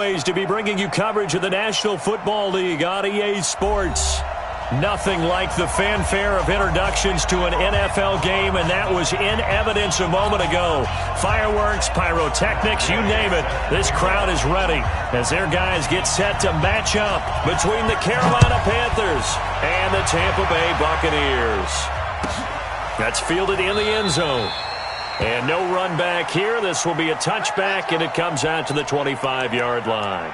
ways to be bringing you coverage of the National Football League on EA Sports. Nothing like the fanfare of introductions to an NFL game, and that was in evidence a moment ago. Fireworks, pyrotechnics, you name it. This crowd is ready as their guys get set to match up between the Carolina Panthers and the Tampa Bay Buccaneers. That's fielded in the end zone. And no run back here. This will be a touchback, and it comes out to the 25-yard line.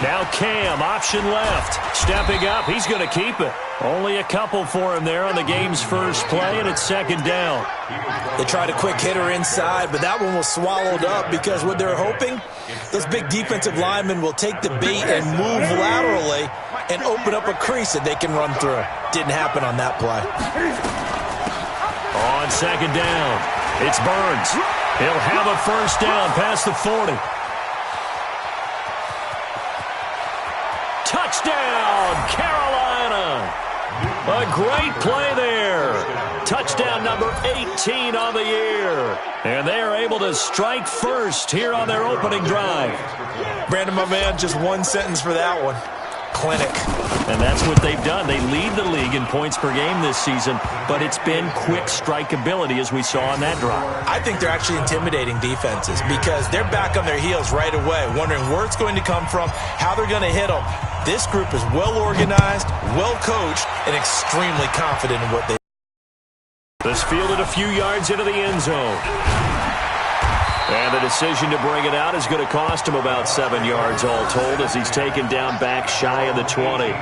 Now Cam, option left. Stepping up, he's going to keep it. Only a couple for him there on the game's first play, and it's second down. They tried a quick hitter inside, but that one was swallowed up because what they're hoping, those big defensive linemen will take the bait and move laterally and open up a crease that they can run through. Didn't happen on that play. On second down, it's Burns. He'll have a first down past the 40. Touchdown, Carolina! A great play there. Touchdown number 18 on the year. And they are able to strike first here on their opening drive. Brandon, my man, just one sentence for that one. Clinic. And that's what they've done. They lead the league in points per game this season, but it's been quick strikeability as we saw on that drive. I think they're actually intimidating defenses because they're back on their heels right away, wondering where it's going to come from, how they're going to hit them. This group is well organized, well coached, and extremely confident in what they do. This fielded a few yards into the end zone. And the decision to bring it out is going to cost him about 7 yards all told as he's taken down back shy of the 20.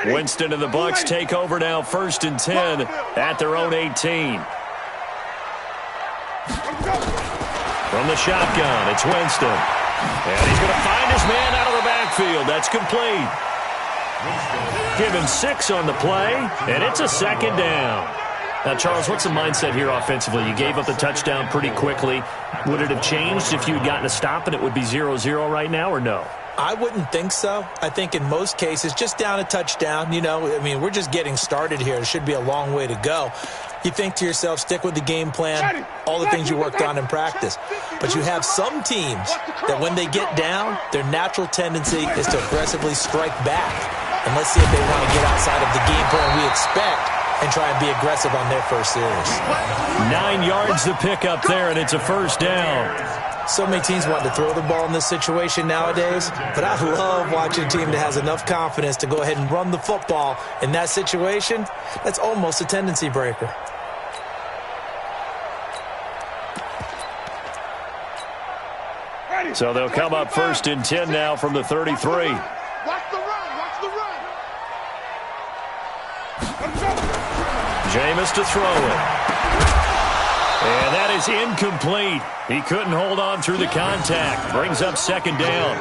Winston and the Bucs take over now, 1st and 10 at their own 18. From the shotgun, it's Winston. And he's going to find his man out of the backfield. That's complete. Give him 6 on the play, and it's a second down. Now, Charles, what's the mindset here offensively? You gave up the touchdown pretty quickly. Would it have changed if you had gotten a stop and it would be 0-0 right now, or no? I wouldn't think so. I think in most cases, just down a touchdown, we're just getting started here. It should be a long way to go. You think to yourself, stick with the game plan, all the things you worked on in practice. But you have some teams that when they get down, their natural tendency is to aggressively strike back. And let's see if they want to get outside of the game plan we expect and try and be aggressive on their first series. 9 yards to pick up there, and it's a first down. So many teams want to throw the ball in this situation nowadays, but I love watching a team that has enough confidence to go ahead and run the football. In that situation, that's almost a tendency breaker. So they'll come up 1st and 10 now from the 33. Watch the run, watch the run. Jameis to throw it. And that is incomplete. He couldn't hold on through the contact. Brings up second down.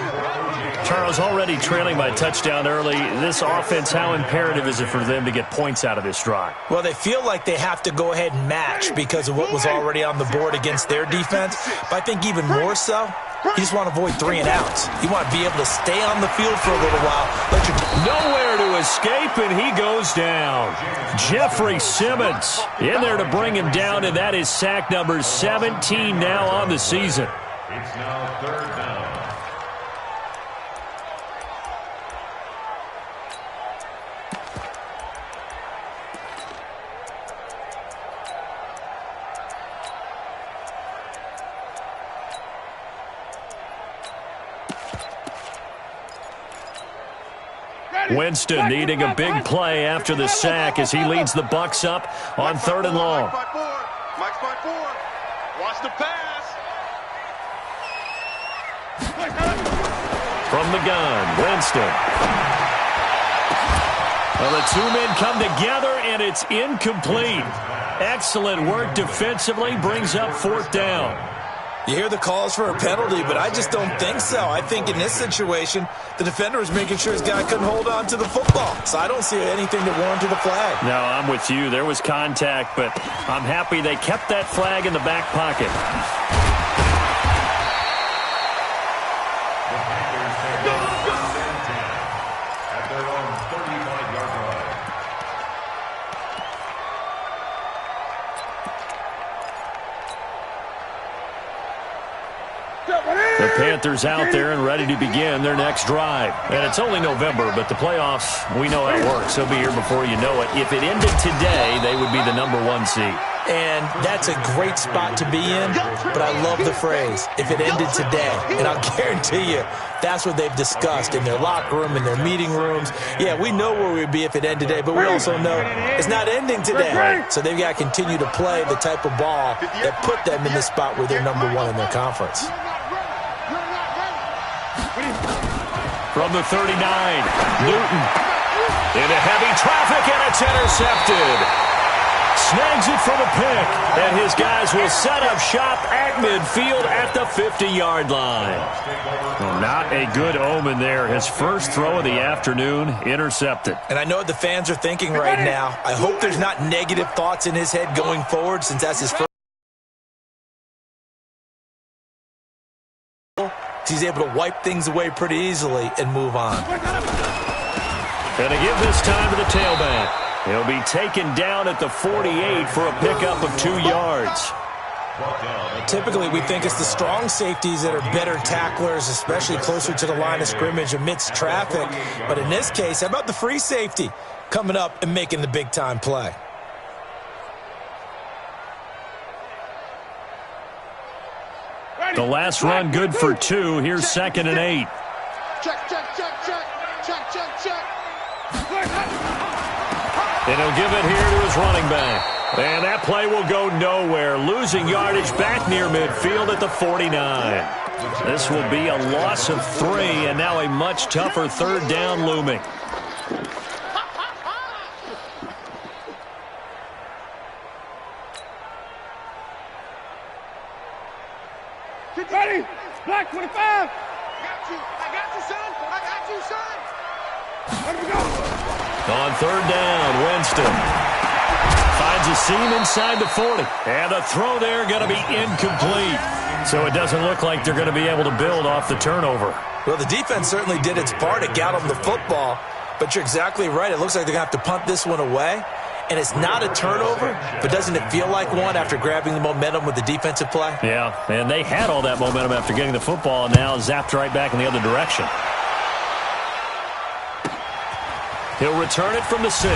Charles, already trailing by touchdown early. This offense, how imperative is it for them to get points out of this drive? Well, they feel like they have to go ahead and match because of what was already on the board against their defense. But I think even more so, you just want to avoid 3 and outs. You want to be able to stay on the field for a little while. Nowhere to escape, and he goes down. Jeffrey Simmons in there to bring him down, and that is sack number 17 now on the season. It's now 3rd down. Winston needing a big play after the sack as he leads the Bucs up on 3rd and long. Mike's by 4. Watch the pass. From the gun, Winston. Well, the two men come together, and it's incomplete. Excellent work defensively, brings up fourth down. You hear the calls for a penalty, but I just don't think so. I think in this situation, the defender was making sure his guy couldn't hold on to the football. So I don't see anything that warranted a flag. No, I'm with you. There was contact, but I'm happy they kept that flag in the back pocket. At their own 35-yard line. The Panthers out there and ready to begin their next drive. And it's only November, but the playoffs, we know how it works. They'll be here before you know it. If it ended today, they would be the #1 seed. And that's a great spot to be in, but I love the phrase, if it ended today. And I'll guarantee you, that's what they've discussed in their locker room, in their meeting rooms. Yeah, we know where we'd be if it ended today, but we also know it's not ending today. So they've got to continue to play the type of ball that put them in the spot where they're #1 in their conference. From the 39, Newton into heavy traffic, and it's intercepted. Snags it for the pick, and his guys will set up shop at midfield at the 50-yard line. Well, not a good omen there. His first throw of the afternoon, intercepted. And I know what the fans are thinking right now. I hope there's not negative thoughts in his head going forward, since that's his first. He's able to wipe things away pretty easily and move on. And to give this time to the tailback. He'll be taken down at the 48 for a pickup of 2 yards. Typically, we think it's the strong safeties that are better tacklers, especially closer to the line of scrimmage amidst traffic. But in this case, how about the free safety coming up and making the big-time play? The last run good for 2. Here's 2nd and 8. Check, check, check, check, check, check, check. And he'll give it here to his running back. And that play will go nowhere. Losing yardage back near midfield at the 49. This will be a loss of 3, and now a much tougher 3rd down looming. Ready? Black 25. I got you, son. I got you, son. Let me go. On 3rd down, Winston finds a seam inside the 40. And the throw there going to be incomplete. So it doesn't look like they're going to be able to build off the turnover. Well, the defense certainly did its part to get them the football. But you're exactly right. It looks like they're going to have to punt this one away. And it's not a turnover, but doesn't it feel like one after grabbing the momentum with the defensive play? Yeah, and they had all that momentum after getting the football, and now zapped right back in the other direction. He'll return it from the 6.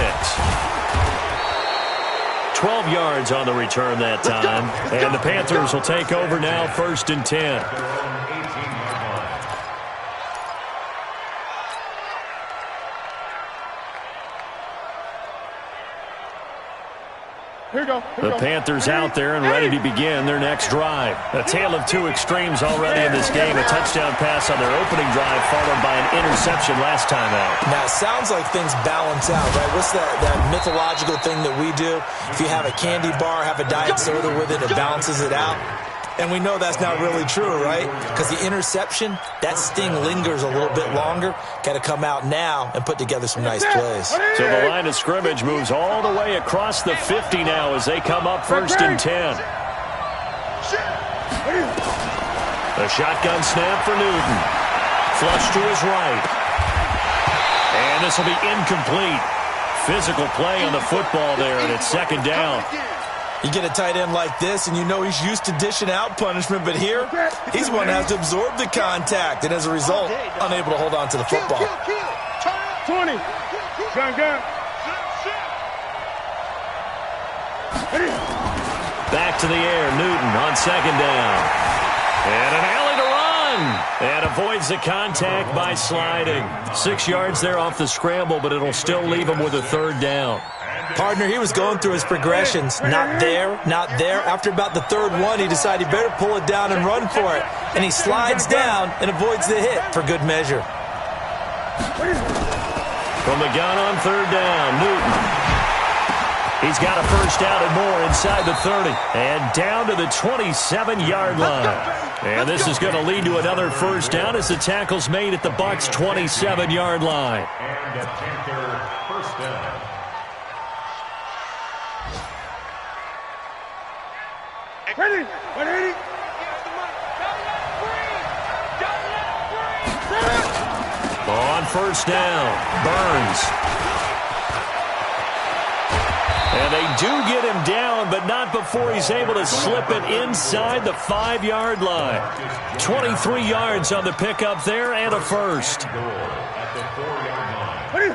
12 yards on the return that time. And the Panthers will take over now, 1st and 10. Here we go. The Panthers out there and ready to begin their next drive. A tale of 2 extremes already in this game. A touchdown pass on their opening drive followed by an interception last time out. Now, it sounds like things balance out, right? What's that mythological thing that we do? If you have a candy bar, have a diet soda with it, it balances it out. And we know that's not really true, right? Because the interception, that sting lingers a little bit longer. Got to come out now and put together some nice plays. So the line of scrimmage moves all the way across the 50 now as they come up 1st and 10. A shotgun snap for Newton. Flush to his right. And this will be incomplete. Physical play on the football there, and it's 2nd down. You get a tight end like this, and you know he's used to dishing out punishment, but here, he's one that has to absorb the contact, and as a result, unable to hold on to the football. 20. Gun. Back to the air, Newton on 2nd down. And an alley to run. And avoids the contact by sliding. 6 yards there off the scramble, but it'll still leave him with a 3rd down. Partner, he was going through his progressions. Not there, not there. After about the 3rd one, he decided he better pull it down and run for it. And he slides down and avoids the hit for good measure. From the gun on third down, Newton. He's got a first down and more inside the 30. And down to the 27-yard line. And this is going to lead to another first down as the tackle's made at the Bucs' 27-yard line. And a Panther first down. Ready? 180. On first down, Burns. And they do get him down, but not before he's able to slip it inside the 5-yard line. 23 yards on the pickup there and a first.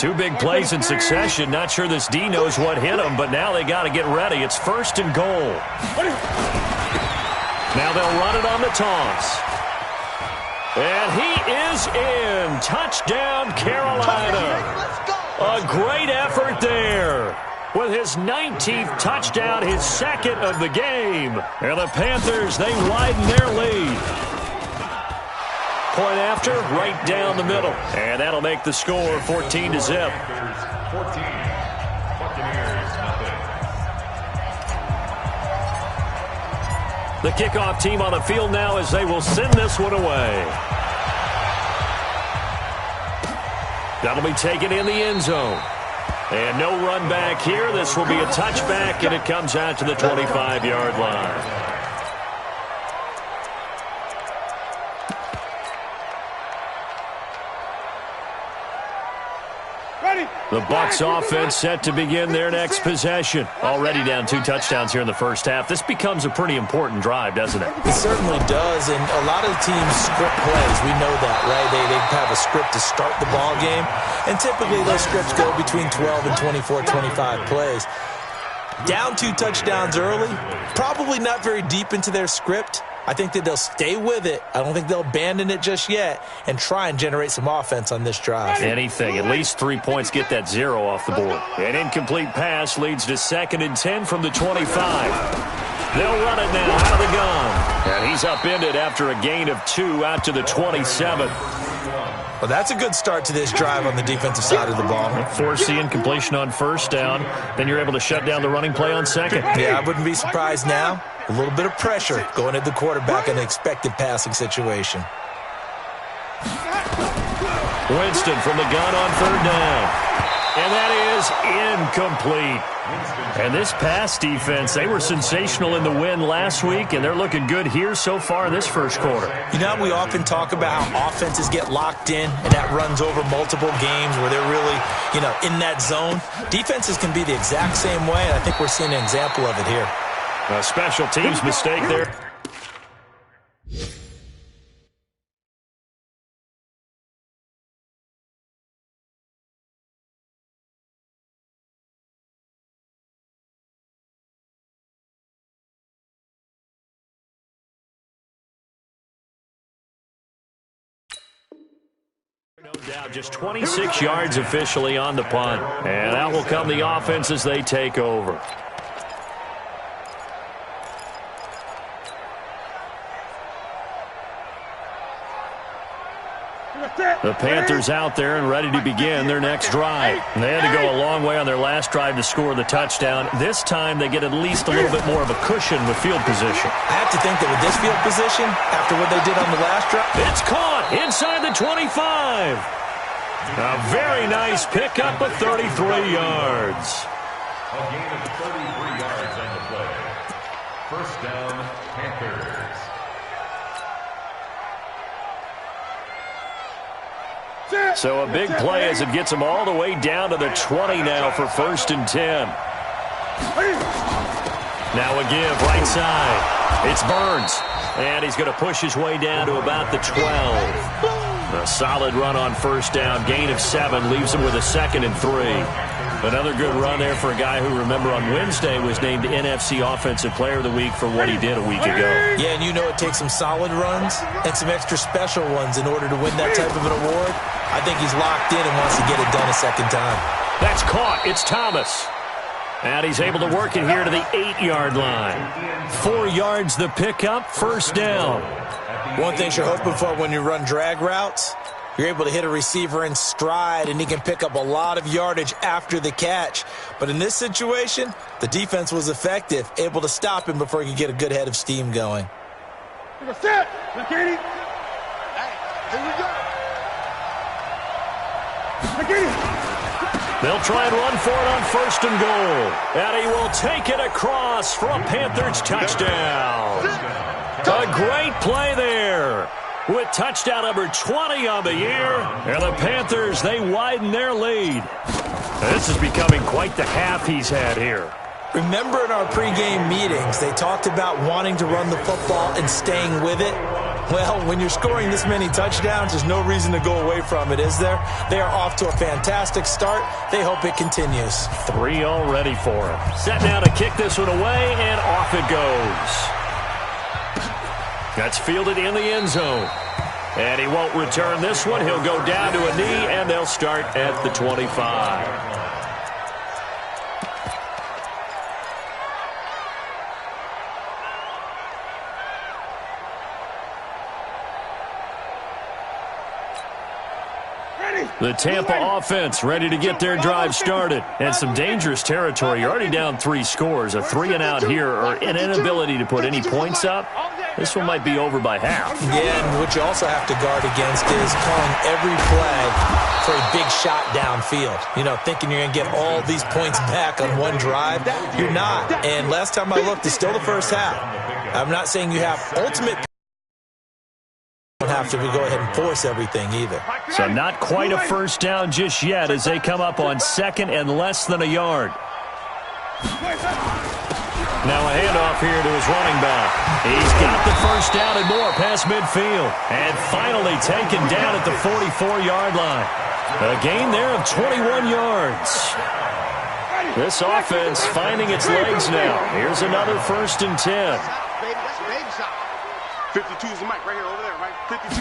Two big plays in succession. Not sure this D knows what hit him, but now they got to get ready. It's first and goal. Now they'll run it on the toss. And he is in. Touchdown, Carolina. A great effort there. With his 19th touchdown, his second of the game. And the Panthers, they widen their lead. Point after, right down the middle. And that'll make the score 14-0. 14. Buccaneers, nothing. The kickoff team on the field now as they will send this one away. That'll be taken in the end zone. And no run back here. This will be a touchback, and it comes out to the 25-yard line. The Bucs offense set to begin their next possession. Already down 2 touchdowns here in the first half. This becomes a pretty important drive, doesn't it? It certainly does, and a lot of the teams script plays. We know that, right? They have a script to start the ball game, and typically those scripts go between 12 and 24, 25 plays. Down 2 touchdowns early, probably not very deep into their script. I think that they'll stay with it. I don't think they'll abandon it just yet and try and generate some offense on this drive. Anything. At least 3 points get that 0 off the board. An incomplete pass leads to 2nd and 10 from the 25. They'll run it now out of the gun. And he's upended after a gain of 2 out to the 27. Well, that's a good start to this drive on the defensive side of the ball. Force the incompletion on first down. Then you're able to shut down the running play on second. Yeah, I wouldn't be surprised now. A little bit of pressure going at the quarterback in an expected passing situation. Winston from the gun on third down. And that is incomplete. And this pass defense, they were sensational in the win last week, and they're looking good here so far in this first quarter. You know, we often talk about how offenses get locked in, and that runs over multiple games where they're really, in that zone. Defenses can be the exact same way, and I think we're seeing an example of it here. A special teams mistake there. No doubt, just 26 yards officially on the punt. And out will come the offense as they take over. The Panthers out there and ready to begin their next drive. And they had to go a long way on their last drive to score the touchdown. This time they get at least a little bit more of a cushion with field position. I have to think that with this field position, after what they did on the last drive. It's caught inside the 25. A very nice pickup of 33 yards. A gain of 33 yards on the play. First down, Panthers. So a big play as it gets them all the way down to the 20 now for 1st and 10. Now a give right side. It's Burns. And he's going to push his way down to about the 12. A solid run on first down. Gain of 7 leaves him with a 2nd and 3. Another good run there for a guy who, remember, on Wednesday was named NFC Offensive Player of the Week for what he did a week ago. Yeah, and it takes some solid runs and some extra special ones in order to win that type of an award. I think he's locked in and wants to get it done a second time. That's caught. It's Thomas. And he's able to work it here to the 8-yard line. 4 yards the pickup, first down. One thing you're hoping for when you run drag routes, You're able to hit a receiver in stride, and he can pick up a lot of yardage after the catch. But in this situation, the defense was effective, able to stop him before he could get a good head of steam going. Set. McKinney. Here we go. McKinney. They'll try and run for it on 1st and goal. And he will take it across for a Panthers touchdown. A great play there. With touchdown number 20 on the year. And the Panthers, they widen their lead. This is becoming quite the half he's had here. Remember in our pregame meetings, they talked about wanting to run the football and staying with it? Well, when you're scoring this many touchdowns, there's no reason to go away from it, is there? They are off to a fantastic start. They hope it continues. 3 already for him. Set now to kick this one away, and off it goes. That's fielded in the end zone. And he won't return this one. He'll go down to a knee, and they'll start at the 25. The Tampa offense ready to get their drive started. And some dangerous territory. You're already down 3 scores. A 3-and-out here or an inability to put any points up. This one might be over by half. Yeah, and what you also have to guard against is calling every play for a big shot downfield. You know, thinking you're going to get all these points back on one drive. You're not. And last time I looked, it's still the first half. I'm not saying you have ultimate. Don't have to go ahead and force everything either. So not quite a first down just yet as they come up on 2nd and less than a yard. Now a handoff here to his running back. He's got the first down and more past midfield. And finally taken down at the 44-yard line. A gain there of 21 yards. This offense finding its legs now. Here's another 1st and 10. 52 is the mic right here, over there, right? 52.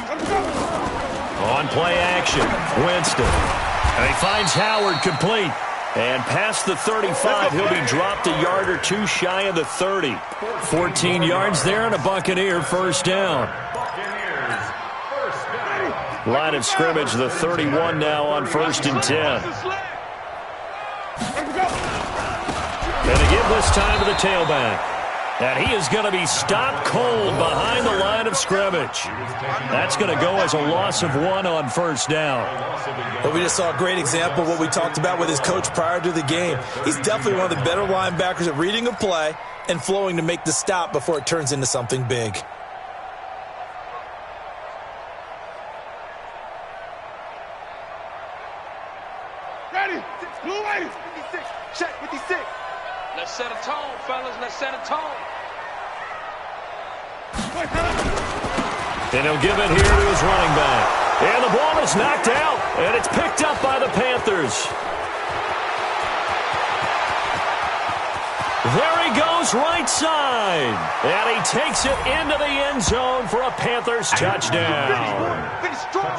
On play action, Winston. And he finds Howard complete. And past the 35, he'll be dropped a yard or 2 shy of the 30. 14 yards there and a Buccaneer first down. Line of scrimmage, the 31 now on 1st and 10. And they give this time to the tailback. And he is going to be stopped cold behind the line of scrimmage. That's going to go as a loss of 1 on 1st down. But we just saw a great example of what we talked about with his coach prior to the game. He's definitely one of the better linebackers at reading a play and flowing to make the stop before it turns into something big. Ready. Blue ready. 56. Check 56. Let's set a tone, fellas. Let's set a tone. And he'll give it here to his running back. And the ball is knocked out, and it's picked up by the Panthers. There he goes right side. And he takes it into the end zone for a Panthers touchdown. Finish strong.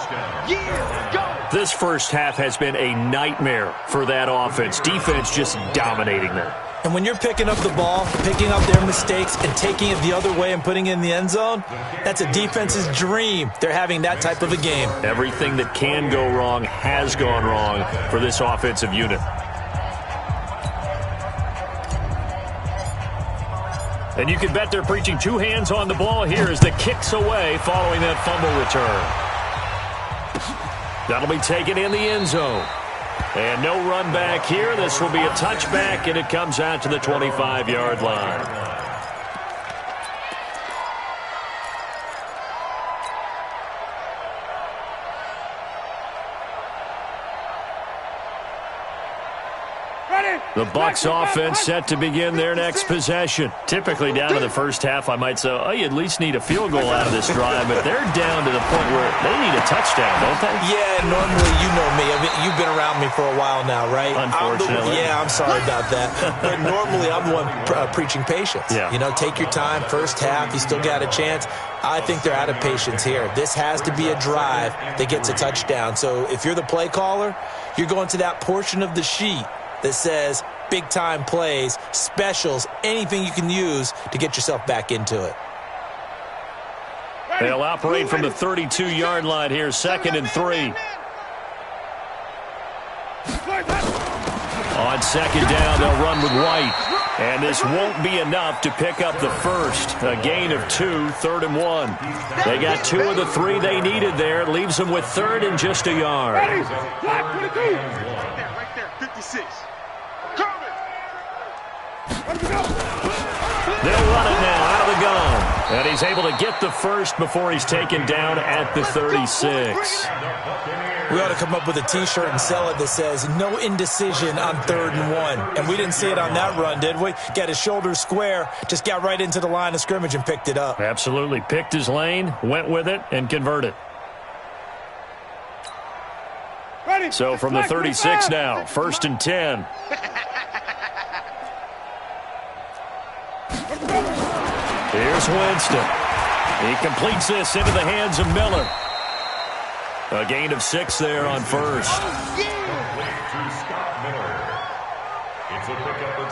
Yeah, go. This first half has been a nightmare for that offense. Defense just dominating them. And when you're picking up the ball, picking up their mistakes, and taking it the other way and putting it in the end zone, that's a defense's dream. They're having that type of a game. Everything that can go wrong has gone wrong for this offensive unit. And you can bet they're preaching 2 hands on the ball here as the kick's away following that fumble return. That'll be taken in the end zone. And no run back here. This will be a touchback, and it comes out to the 25-yard line. The Bucs offense set to begin their next possession. Typically down to the first half, I might say, oh, you at least need a field goal out of this drive, but they're down to the point where they need a touchdown, don't they? Yeah, normally, you know me. I mean, you've been around me for a while now, right? Unfortunately. I'm sorry about that. But normally, I'm the one preaching patience. Yeah. You know, take your time. First half, you still got a chance. I think they're out of patience here. This has to be a drive that gets a touchdown. So if you're the play caller, you're going to that portion of the sheet that says big-time plays, specials, anything you can use to get yourself back into it. They'll operate from the 32-yard line here, 2nd and 3. On 2nd down, they'll run with White. And this won't be enough to pick up the first. A gain of 2, 3rd and 1. They got 2 of the 3 they needed there. It leaves them with 3rd and just a yard. Right there, 56. They'll run it now out of the gun. And he's able to get the first before he's taken down at the 36. We ought to come up with a T-shirt and sell it that says, no indecision on 3rd and 1. And we didn't see it on that run, did we? Got his shoulders square, just got right into the line of scrimmage and picked it up. Absolutely. Picked his lane, went with it, and converted. So from the 36 now, 1st and 10. Here's Winston. He completes this into the hands of Miller. A gain of 6 there on 1st. It's a pickup of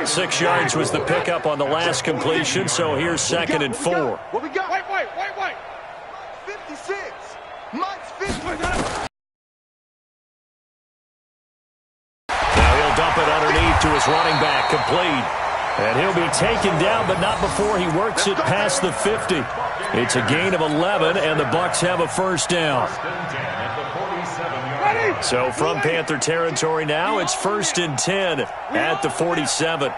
6. 6 yards was the pickup on the last completion, so here's 2nd and 4. What we got? White. 56. Mike's 50. Now he'll dump it underneath to his running back, complete. And he'll be taken down, but not before he works it past the 50. It's a gain of 11, and the Bucs have a 1st down. So from Panther territory now, it's 1st and 10 at the 47.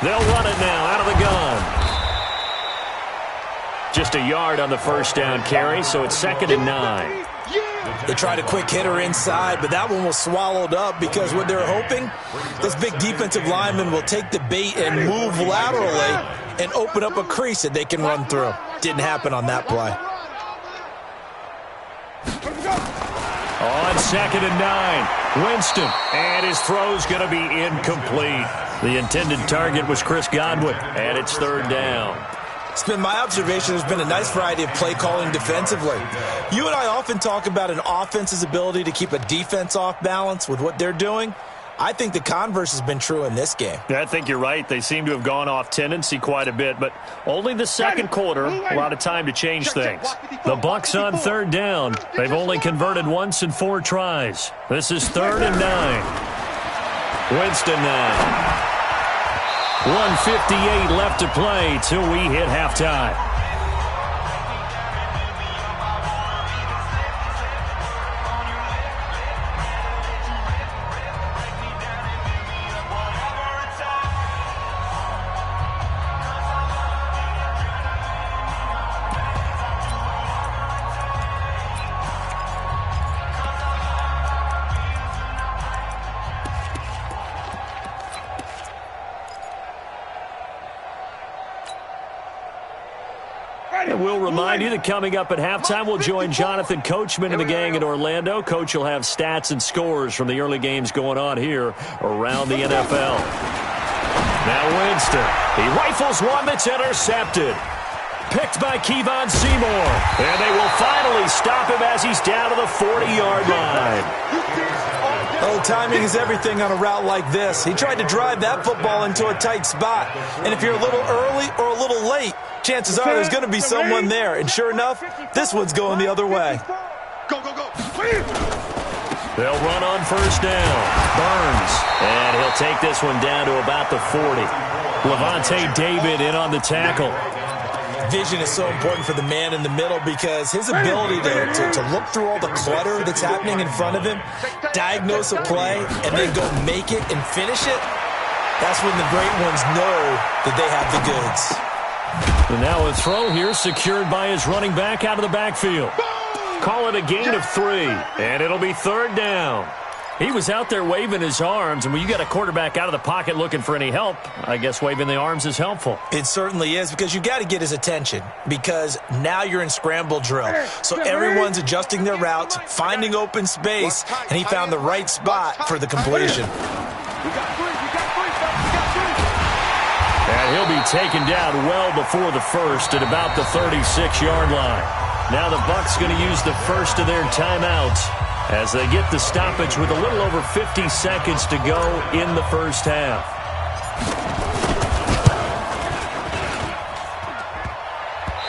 They'll run it now out of the gun. Just a yard on the 1st down carry, so it's 2nd and 9. They tried a quick hitter inside, but that one was swallowed up because what they're hoping, this big defensive lineman will take the bait and move laterally and open up a crease that they can run through. Didn't happen on that play. On 2nd and 9, Winston, and his throw's going to be incomplete. The intended target was Chris Godwin, and it's 3rd down. It's been my observation there's been a nice variety of play calling defensively. You and I often talk about an offense's ability to keep a defense off balance with what they're doing. I think the converse has been true in this game. I think you're right. They seem to have gone off tendency quite a bit, but only the 2nd quarter, a lot of time to change things. The Bucs on 3rd down. They've only converted once in 4 tries. This is 3rd and 9. Winston now. 1:58 left to play till we hit halftime. And we'll remind you that coming up at halftime, we'll join Jonathan Coachman and the gang in Orlando. Coach will have stats and scores from the early games going on here around the NFL. Now Winston. He rifles one that's intercepted. Picked by Kevon Seymour. And they will finally stop him as he's down to the 40-yard line. Oh, timing is everything on a route like this. He tried to drive that football into a tight spot. And if you're a little early or a little late, chances are there's going to be someone there. And sure enough, this one's going the other way. Go. They'll run on 1st down. Burns. And he'll take this one down to about the 40. Levante David in on the tackle. Vision is so important for the man in the middle because his ability to look through all the clutter that's happening in front of him, diagnose a play, and then go make it and finish it, that's when the great ones know that they have the goods. And now a throw here secured by his running back out of the backfield. Call it a gain of 3, and it'll be 3rd down. He was out there waving his arms, and when you got a quarterback out of the pocket looking for any help, I guess waving the arms is helpful. It certainly is because you got to get his attention because now you're in scramble drill. So everyone's adjusting their routes, finding open space, and he found the right spot for the completion. And he'll be taken down well before the first at about the 36-yard line. Now the Bucs going to use the first of their timeouts as they get the stoppage with a little over 50 seconds to go in the first half.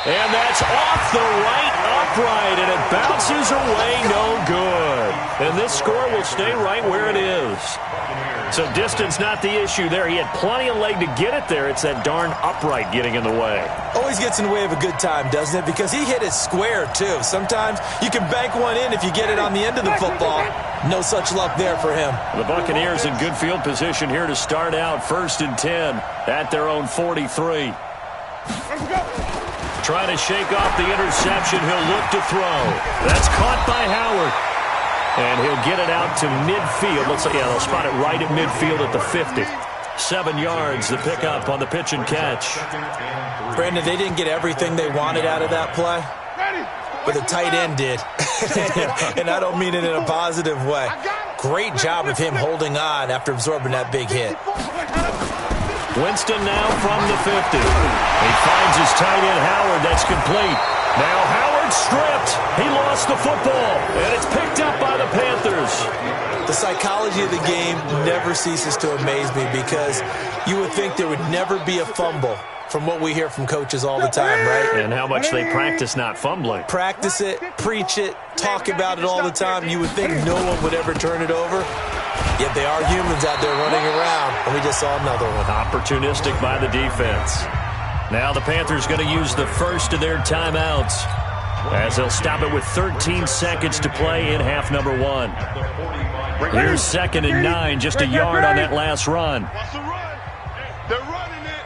And that's off the right upright, and it bounces away no good. And this score will stay right where it is. So distance not the issue there. He had plenty of leg to get it there. It's that darn upright getting in the way. Always gets in the way of a good time, doesn't it? Because he hit it square, too. Sometimes you can bank one in if you get it on the end of the football. No such luck there for him. The Buccaneers in good field position here to start out. 1st and 10 at their own 43. Trying to shake off the interception. He'll look to throw. That's caught by Howard. And he'll get it out to midfield. Looks like, yeah, they'll spot it right at midfield at the 50. 7 yards, the pickup on the pitch and catch. Brandon, they didn't get everything they wanted out of that play, but the tight end did. And I don't mean it in a positive way. Great job of him holding on after absorbing that big hit. Winston now from the 50. He finds his tight end, Howard. That's complete. Now Howard stripped. He lost the football, and it's picked up by the Panthers. The psychology of the game never ceases to amaze me because you would think there would never be a fumble from what we hear from coaches all the time, right? And how much they practice not fumbling. Practice it, preach it, talk about it all the time. You would think no one would ever turn it over. Yet they are humans out there running around, and we just saw another one. Opportunistic by the defense. Now the Panthers going to use the first of their timeouts as they'll stop it with 13 seconds to play in half number 1. Here's 2nd and 9, just a yard on that last run. They're running it.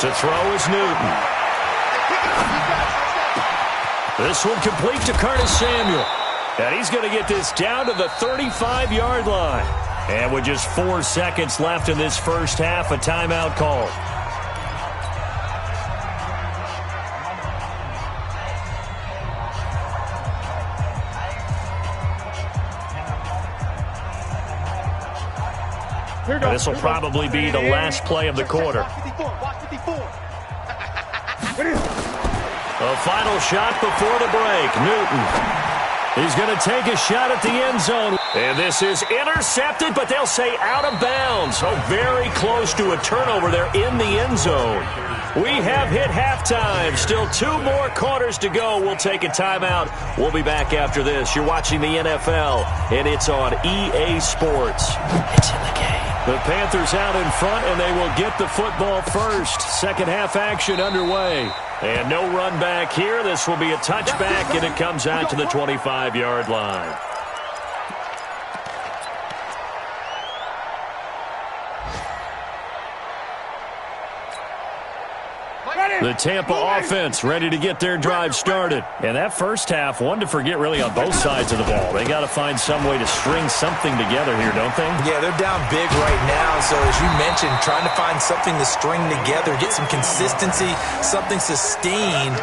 To throw is Newton. This one complete to Curtis Samuel. And he's going to get this down to the 35-yard line. And with just 4 seconds left in this first half, a timeout call. This will probably be the last play of the quarter. A final shot before the break. Newton. He's going to take a shot at the end zone. And this is intercepted, but they'll say out of bounds. So very close to a turnover there in the end zone. We have hit halftime. Still 2 more quarters to go. We'll take a timeout. We'll be back after this. You're watching the NFL, and it's on EA Sports. It's in the game. The Panthers out in front, and they will get the football first. Second half action underway. And no run back here. This will be a touchback, and it comes out to the 25-yard line. The Tampa offense ready to get their drive started. And that first half, one to forget really on both sides of the ball. They got to find some way to string something together here, don't they? Yeah, they're down big right now. So as you mentioned, trying to find something to string together, get some consistency, something sustained,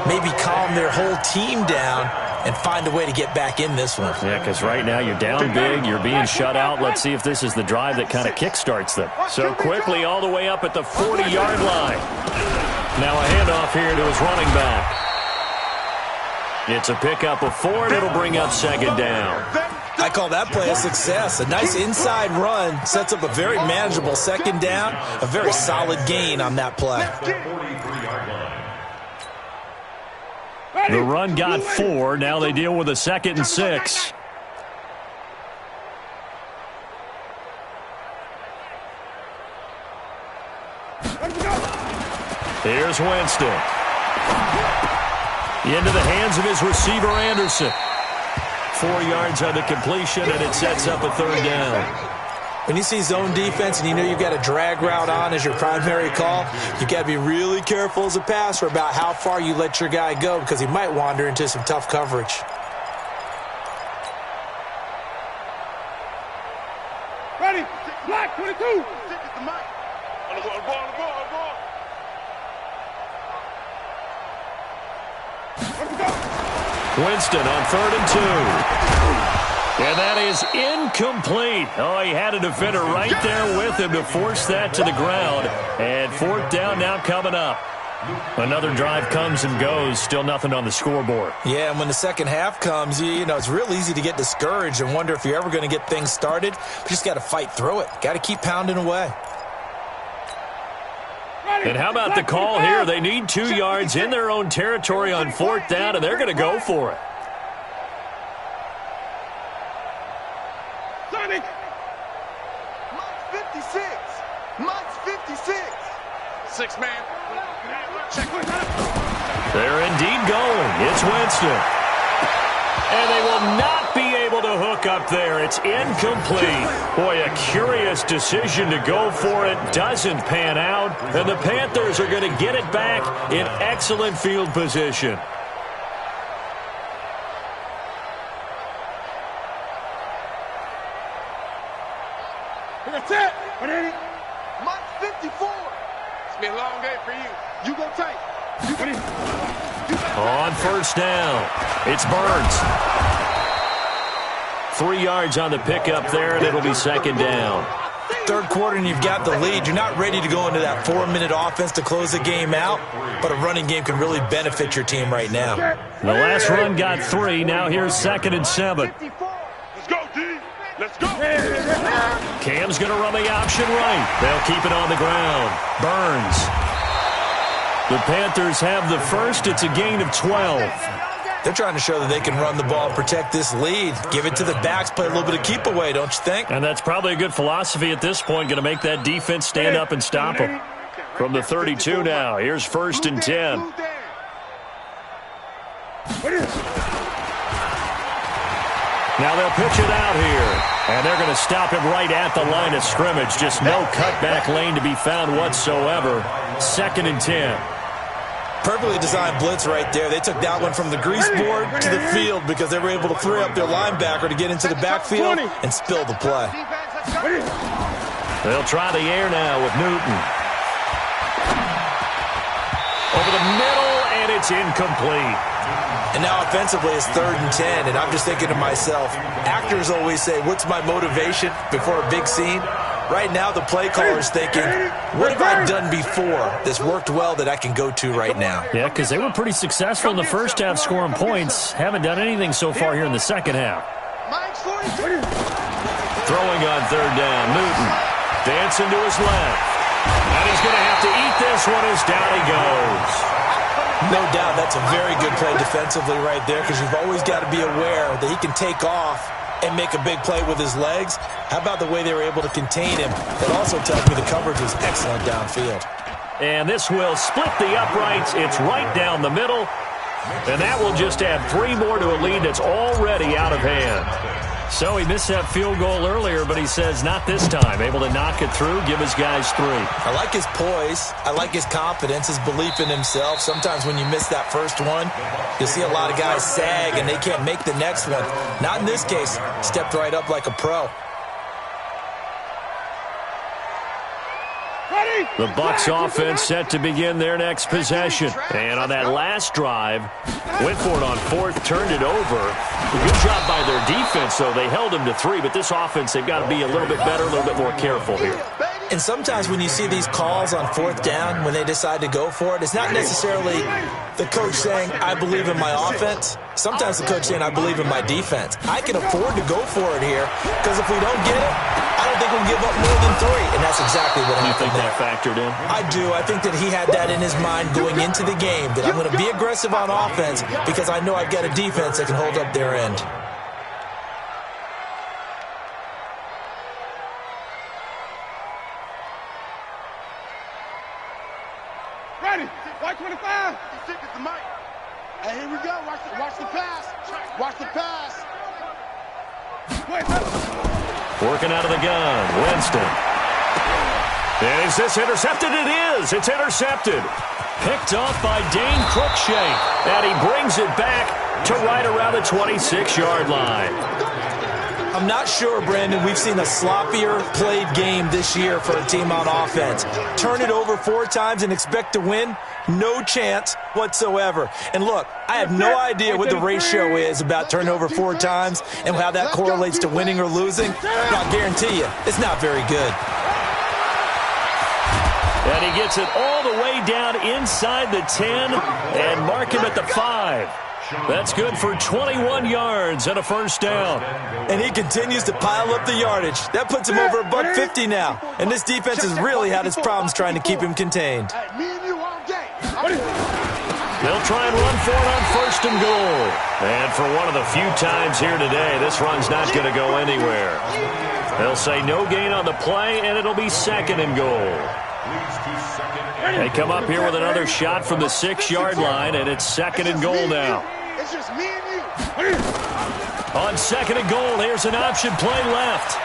maybe calm their whole team down and find a way to get back in this one. Yeah, because right now you're down big, you're being shut out. Let's see if this is the drive that kind of kickstarts them. So quickly all the way up at the 40-yard line. Now a handoff here to his running back. It's a pickup of 4, and it'll bring up 2nd down. I call that play a success. A nice inside run sets up a very manageable 2nd down, a very solid gain on that play. The run got 4. Now they deal with a 2nd and 6. Here's Winston. Into the hands of his receiver, Anderson. 4 yards on the completion, and it sets up a 3rd down. When you see zone defense and you know you've got a drag route on as your primary call, you've got to be really careful as a passer about how far you let your guy go because he might wander into some tough coverage. Ready, black 22. Winston on 3rd and 2. And that is incomplete. Oh, he had a defender right there with him to force that to the ground. And 4th down now coming up. Another drive comes and goes. Still nothing on the scoreboard. Yeah, and when the second half comes, you know, it's real easy to get discouraged and wonder if you're ever going to get things started. You just got to fight through it. Got to keep pounding away. And how about the call here? They need 2 yards in their own territory on 4th down, and they're going to go for it. Sonic. Mike's 56. Mike's 56. 6-man. Check. They're indeed going. It's Winston. And they will not be able to hook up there. It's incomplete. Boy, a curious decision to go for it. Doesn't pan out. And the Panthers are going to get it back in excellent field position. That's it. What is it? Mike's 54. It's been a long day for you. You go tight. On 1st down, it's Burns. 3 yards on the pickup there, and it'll be 2nd down. 3rd quarter and you've got the lead. You're not ready to go into that 4-minute offense to close the game out, but a running game can really benefit your team right now. The last run got 3. Now here's 2nd and 7. Let's go, D. Let's go. Cam's going to run the option right. They'll keep it on the ground. Burns. The Panthers have the first. It's a gain of 12. They're trying to show that they can run the ball and protect this lead. Give it to the backs, play a little bit of keep away, don't you think? And that's probably a good philosophy at this point, going to make that defense stand up and stop them. From the 32 now, here's 1st and 10. Now they'll pitch it out here, and they're going to stop him right at the line of scrimmage. Just no cutback lane to be found whatsoever. 2nd and 10. Perfectly designed blitz right there. They took that one from the grease board to the field because they were able to free up their linebacker to get into the backfield and spill the play. They'll try the air now with Newton. Over the middle, and it's incomplete. And now offensively it's 3rd and 10, and I'm just thinking to myself, actors always say, what's my motivation before a big scene? Right now the play caller is thinking, what have I done before that's worked well that I can go to right now? Yeah, because they were pretty successful in the first half scoring points. Haven't done anything so far here in the second half. Throwing on 3rd down, Newton. Dancing to his left. And he's going to have to eat this one as down he goes. No doubt that's a very good play defensively right there because you've always got to be aware that he can take off and make a big play with his legs. How about the way they were able to contain him? That also tells me the coverage was excellent downfield. And this will split the uprights. It's right down the middle. And that will just add 3 more to a lead that's already out of hand. So he missed that field goal earlier, but he says not this time. Able to knock it through, give his guys 3. I like his poise. I like his confidence, his belief in himself. Sometimes when you miss that first one, you'll see a lot of guys sag and they can't make the next one. Not in this case. Stepped right up like a pro. The Bucs offense set to begin their next possession. And on that last drive, went for it on 4th, turned it over. A good job by their defense, though. They held them to 3, but this offense, they've got to be a little bit better, a little bit more careful here. And sometimes when you see these calls on 4th down, when they decide to go for it, it's not necessarily the coach saying, I believe in my offense. Sometimes the coach saying, I believe in my defense. I can afford to go for it here because if we don't get it, I don't think we'll give up more than 3. And that's exactly what happened. You think that factored in? I do. I think that he had that in his mind going into the game, that I'm going to be aggressive on offense because I know I've got a defense that can hold up their end. Ready. White 25. Stick it to Mike. Hey, here we go. Watch the pass. Watch the pass. Working out of the gun, Winston. And is this intercepted? It is. It's intercepted. Picked off by Dane Cruikshank. And he brings it back to right around the 26-yard line. I'm not sure, Brandon, we've seen a sloppier played game this year for a team on offense. Turn it over 4 times and expect to win? No chance whatsoever. And look, I have no idea what the ratio is about turnover 4 times and how that correlates to winning or losing. But I guarantee you, it's not very good. And he gets it all the way down inside the 10 and mark him at the 5. That's good for 21 yards and a first down. And he continues to pile up the yardage. That puts him over $150 now. And this defense has really had its problems trying to keep him contained. Me and you all day. They'll try and run for it on first and goal. And for one of the few times here today, this run's not going to go anywhere. They'll say no gain on the play, and it'll be second and goal. They come up here with another shot from the 6-yard line, and it's second and goal now. It's just me and you. On second and goal, here's an option play left.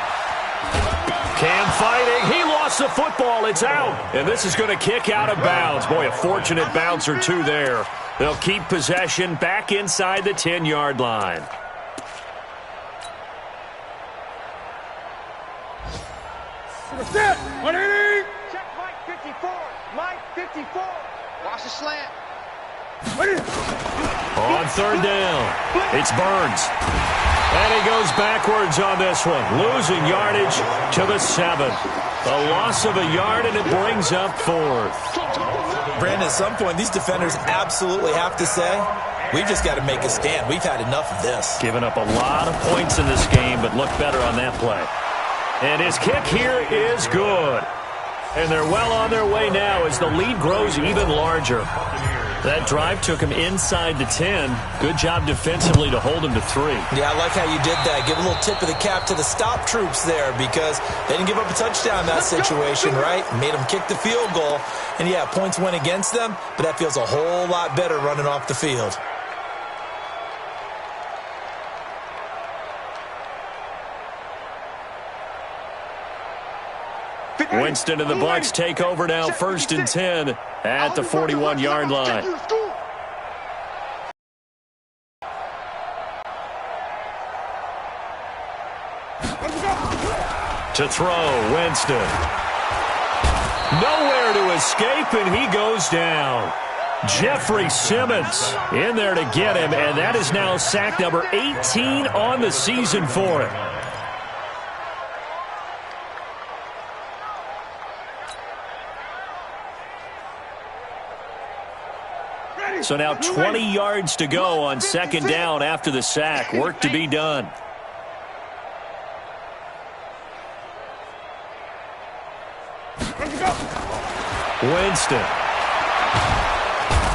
Cam fighting. He lost the football. It's out. And this is going to kick out of bounds. Boy, a fortunate bounce or two there. They'll keep possession back inside the 10-yard line. Set. 180. Check Mike 54. Mike 54. Watch the slant. On third down, it's Burns. And he goes backwards on this one, losing yardage to the 7. A loss of a yard, and it brings up fourth. Brandon, at some point, these defenders absolutely have to say, we've just got to make a stand. We've had enough of this. Giving up a lot of points in this game, but look better on that play. And his kick here is good. And they're well on their way now as the lead grows even larger. That drive took him inside the 10. Good job defensively to hold him to 3. Yeah, I like how you did that. Give a little tip of the cap to the stop troops there because they didn't give up a touchdown in that situation, right? Made them kick the field goal. And, yeah, points went against them, but that feels a whole lot better running off the field. Winston and the Bucs take over now, first and 10 at the 41-yard line. To throw, Winston. Nowhere to escape, and he goes down. Jeffrey Simmons in there to get him, and that is now sack number 18 on the season for him. So now 20 yards to go on second down after the sack. Work to be done. Winston.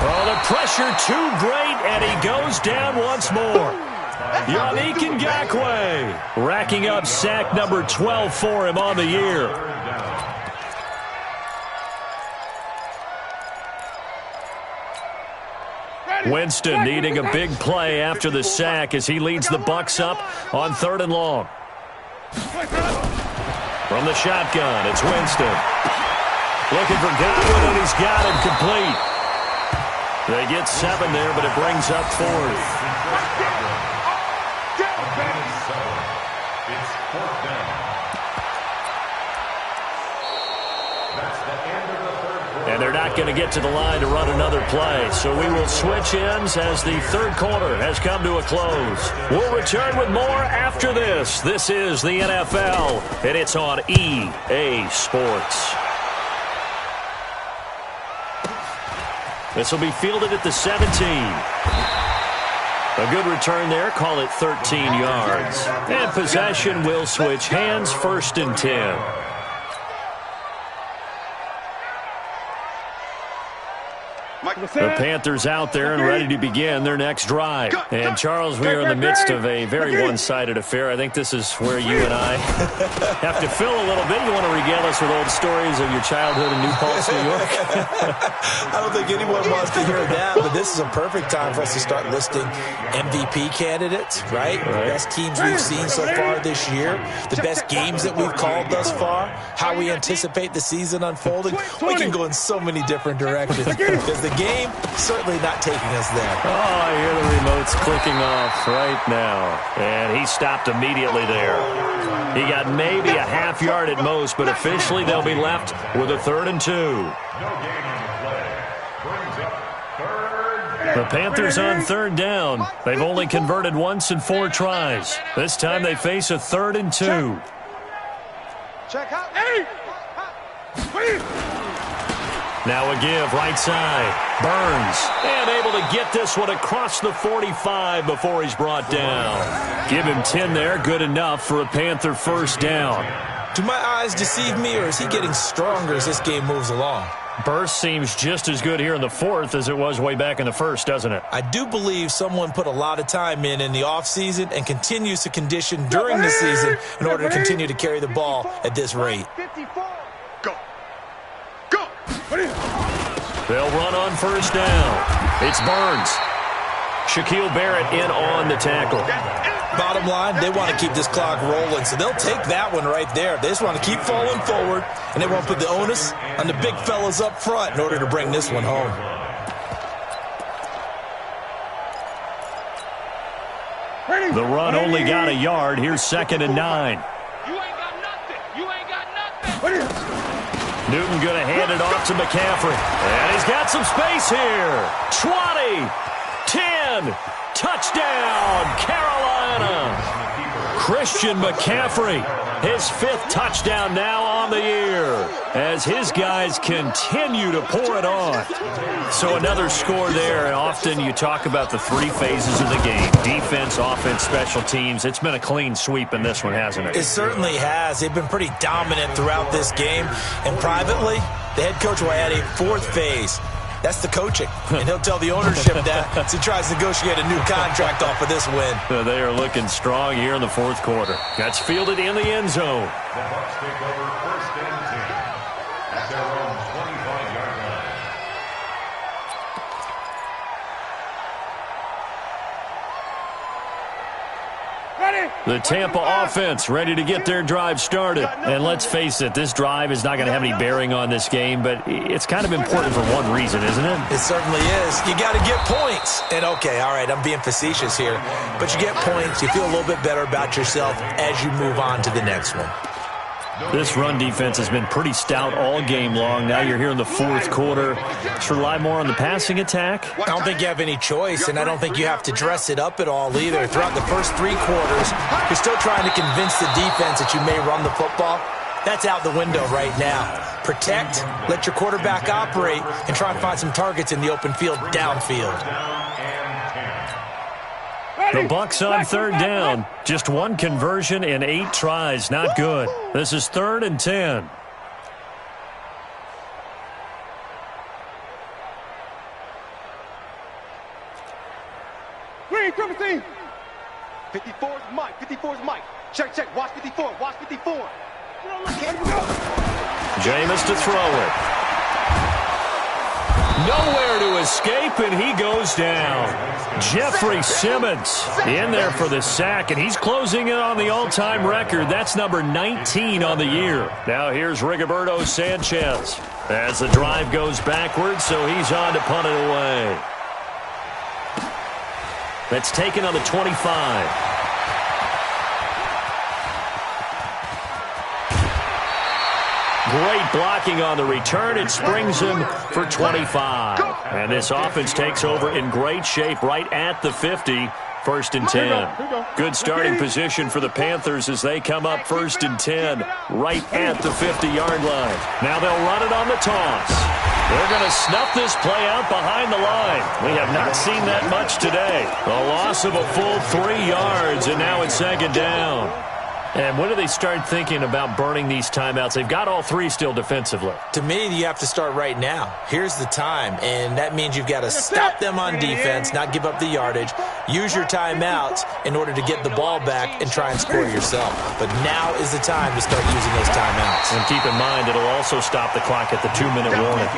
Oh, the pressure too great, and he goes down once more. Yannick Ngakoue racking up sack number 12 for him on the year. Winston needing a big play after the sack as he leads the Bucs up on third and long. From the shotgun, it's Winston. Looking for Godwin, and he's got him complete. They get 7 there, but it brings up fourth. It's fourth down. That's the end of the third quarter. And they're not going to get to the line to run another play. So we will switch ends as the third quarter has come to a close. We'll return with more after this. This is the NFL, and it's on EA Sports. This will be fielded at the 17. A good return there. Call it 13 yards. And possession will switch hands, first and 10. The Panthers out there and ready to begin their next drive. And, Charles, we are in the midst of a very one-sided affair. I think this is where you and I have to fill a little bit. You want to regale us with old stories of your childhood in New Paltz, New York? I don't think anyone wants to hear that, but this is a perfect time for us to start listing MVP candidates, right? The best teams we've seen so far this year, the best games that we've called thus far, how we anticipate the season unfolding. We can go in so many different directions because the game certainly not taking us there. Oh, I hear the remotes clicking off right now. And he stopped immediately there. He got maybe a half yard at most, but officially they'll be left with a 3rd and 2. The Panthers on third down. They've only converted once in 4 tries. This time they face a 3rd and 2. Check out. Now a give right side. Burns. And able to get this one across the 45 before he's brought down. Give him 10 there. Good enough for a Panther first down. Do my eyes deceive me, or is he getting stronger as this game moves along? Burst seems just as good here in the fourth as it was way back in the first, doesn't it? I do believe someone put a lot of time in the offseason and continues to condition during the season in order to continue to carry the ball at this rate. Go. Go. They'll run on first down. It's Burns. Shaquille Barrett in on the tackle. Bottom line, they want to keep this clock rolling, so they'll take that one right there. They just want to keep falling forward, and they won't put the onus on the big fellas up front in order to bring this one home. The run only got a yard. Here's 2nd and 9. You ain't got nothing. You ain't got nothing. Newton going to hand it off to McCaffrey. And he's got some space here. 20, 10, touchdown, Carolina. Christian McCaffrey, his 5th touchdown now on the year as his guys continue to pour it on. So another score there, and often you talk about the 3 phases of the game: defense, offense, special teams. It's been a clean sweep in this one, hasn't it? It certainly has. They've been pretty dominant throughout this game, and privately, the head coach will add a 4th phase. That's the coaching, and he'll tell the ownership that as he tries to negotiate a new contract off of this win. They are looking strong here in the 4th quarter. That's fielded in the end zone. The Bucs take over 1st and 10 at their own 25-yard line. The Tampa offense ready to get their drive started. And let's face it, this drive is not going to have any bearing on this game, but it's kind of important for one reason, isn't it? It certainly is. You got to get points. And, okay, all right, I'm being facetious here. But you get points, you feel a little bit better about yourself as you move on to the next one. This run defense has been pretty stout all game long. Now you're here in the 4th quarter. Should rely more on the passing attack? I don't think you have any choice, and I don't think you have to dress it up at all either. Throughout the first 3 quarters, you're still trying to convince the defense that you may run the football. That's out the window right now. Protect, let your quarterback operate, and try and find some targets in the open field downfield. The Bucs on 3rd down. Just 1 conversion in 8 tries. Not good. This is 3rd and 10. Green, triple team. 54 is Mike. 54 is Mike. Check, check. Watch 54. Watch 54. Jameis to throw it. Nowhere to escape, and he goes down. Jeffrey Simmons in there for the sack, and he's closing in on the all-time record. That's number 19 on the year. Now here's Rigoberto Sanchez as the drive goes backwards, so he's on to punt it away. That's taken on the 25. Great blocking on the return. It springs him for 25. And this offense takes over in great shape right at the 50. 1st and 10. Good starting position for the Panthers as they come up 1st and 10 right at the 50-yard line. Now they'll run it on the toss. They're going to snuff this play out behind the line. We have not seen that much today. A loss of a full 3 yards, and now it's 2nd down. And when do they start thinking about burning these timeouts? They've got all 3 still defensively. To me, you have to start right now. Here's the time, and that means you've got to stop them on defense, not give up the yardage, use your timeouts in order to get the ball back and try and score yourself. But now is the time to start using those timeouts. And keep in mind, it'll also stop the clock at the 2-minute warning.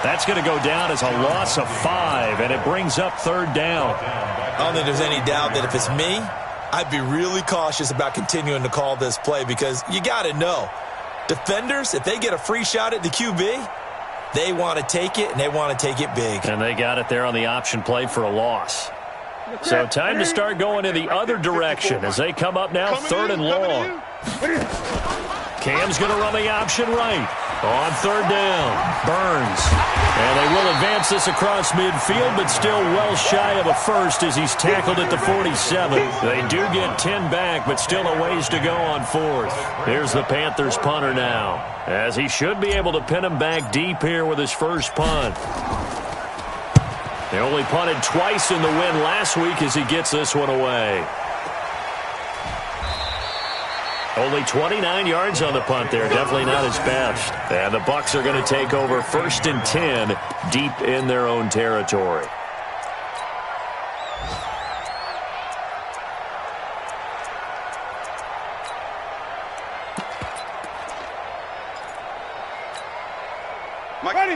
That's going to go down as a loss of 5, and it brings up 3rd down. I don't think there's any doubt that if it's me, I'd be really cautious about continuing to call this play because you got to know, defenders, if they get a free shot at the QB, they want to take it, and they want to take it big. And they got it there on the option play for a loss. So time to start going in the other direction as they come up now 3rd and long. Cam's going to run the option right. On third down, Burns. And they will advance this across midfield, but still well shy of a first as he's tackled at the 47. They do get 10 back, but still a ways to go on fourth. Here's the Panthers punter now, as he should be able to pin him back deep here with his first punt. They only punted twice in the win last week as he gets this one away. Only 29 yards on the punt there. Definitely not his best. And the Bucs are going to take over 1st and 10 deep in their own territory.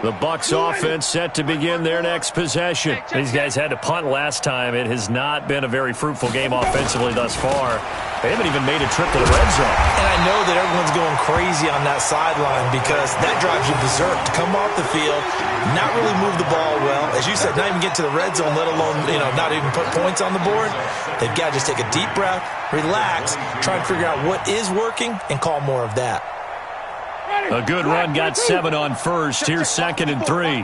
The Bucs offense set to begin their next possession. These guys had to punt last time. It has not been a very fruitful game offensively thus far. They haven't even made a trip to the red zone. And I know that everyone's going crazy on that sideline because that drives you berserk to come off the field, not really move the ball well. As you said, not even get to the red zone, let alone, not even put points on the board. They've got to just take a deep breath, relax, try and figure out what is working, and call more of that. A good run got 7 on first. Here's 2nd and 3.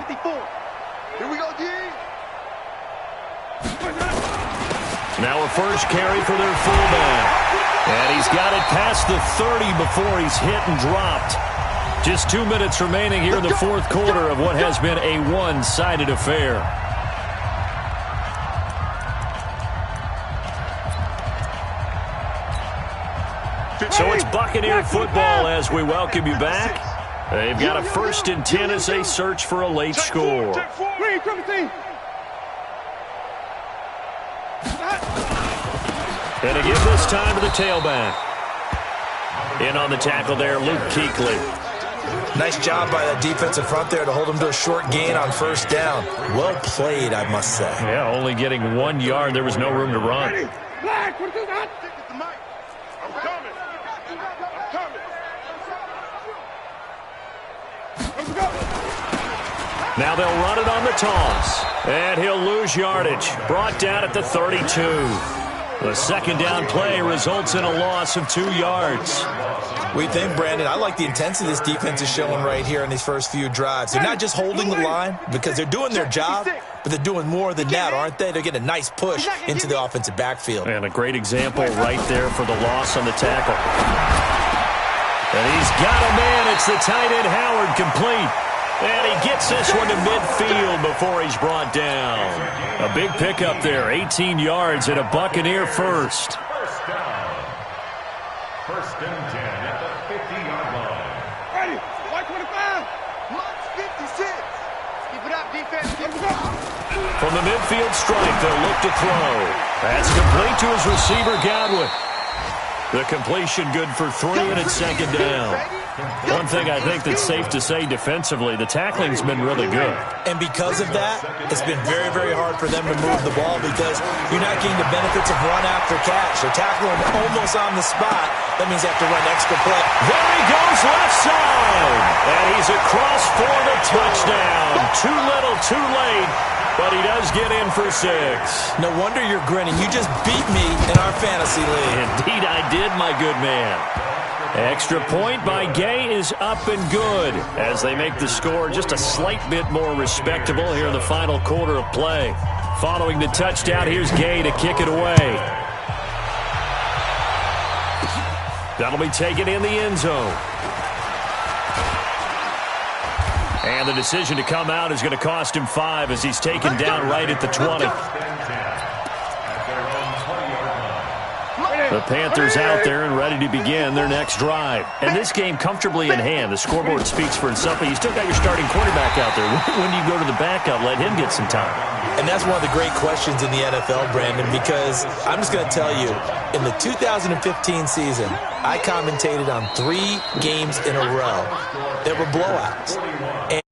Here we go, D. Now a first carry for their fullback. And he's got it past the 30 before he's hit and dropped. Just 2 minutes remaining here in the fourth quarter of what has been a one-sided affair. So it's Buccaneer football as we welcome you back. They've got a 1st and 10 as they search for a late score. And to give this time to the tailback. In on the tackle there, Luke Kuechly. Nice job by that defensive front there to hold him to a short gain on 1st down. Well played, I must say. Yeah, only getting 1 yard. There was no room to run. Now they'll run it on the toss. And he'll lose yardage. Brought down at the 32. The 2nd down play results in a loss of 2 yards. We think, Brandon, I like the intensity this defense is showing right here in these first few drives. They're not just holding the line because they're doing their job, but they're doing more than that, aren't they? They're getting a nice push into the offensive backfield. And a great example right there for the loss on the tackle. And he's got a man. It's the tight end Howard complete. And he gets this one to midfield before he's brought down. A big pickup there, 18 yards and a Buccaneer first. First down. 1st and 10 at the 50-yard line. Ready, white 25. March 56. Keep it up, defense. Keep it up. From the midfield stripe, they'll look to throw. That's complete to his receiver, Godwin. The completion good for 3, and it's 2nd down. One thing I think that's safe to say defensively, the tackling's been really good. And because of that, it's been very, very hard for them to move the ball because you're not getting the benefits of run after catch. They're tackling almost on the spot. That means they have to run extra play. There he goes left side. And he's across for the touchdown. Too little, too late. But he does get in for 6. No wonder you're grinning. You just beat me in our fantasy league. Indeed I did, my good man. Extra point by Gay is up and good as they make the score just a slight bit more respectable here in the final quarter of play. Following the touchdown, here's Gay to kick it away. That'll be taken in the end zone. And the decision to come out is going to cost him 5 as he's taken down right at the 20. The Panthers out there and ready to begin their next drive. And this game comfortably in hand. The scoreboard speaks for itself, but you still got your starting quarterback out there. When do you go to the backup? Let him get some time. And that's one of the great questions in the NFL, Brandon, because I'm just going to tell you, in the 2015 season, I commentated on 3 games in a row that were blowouts. And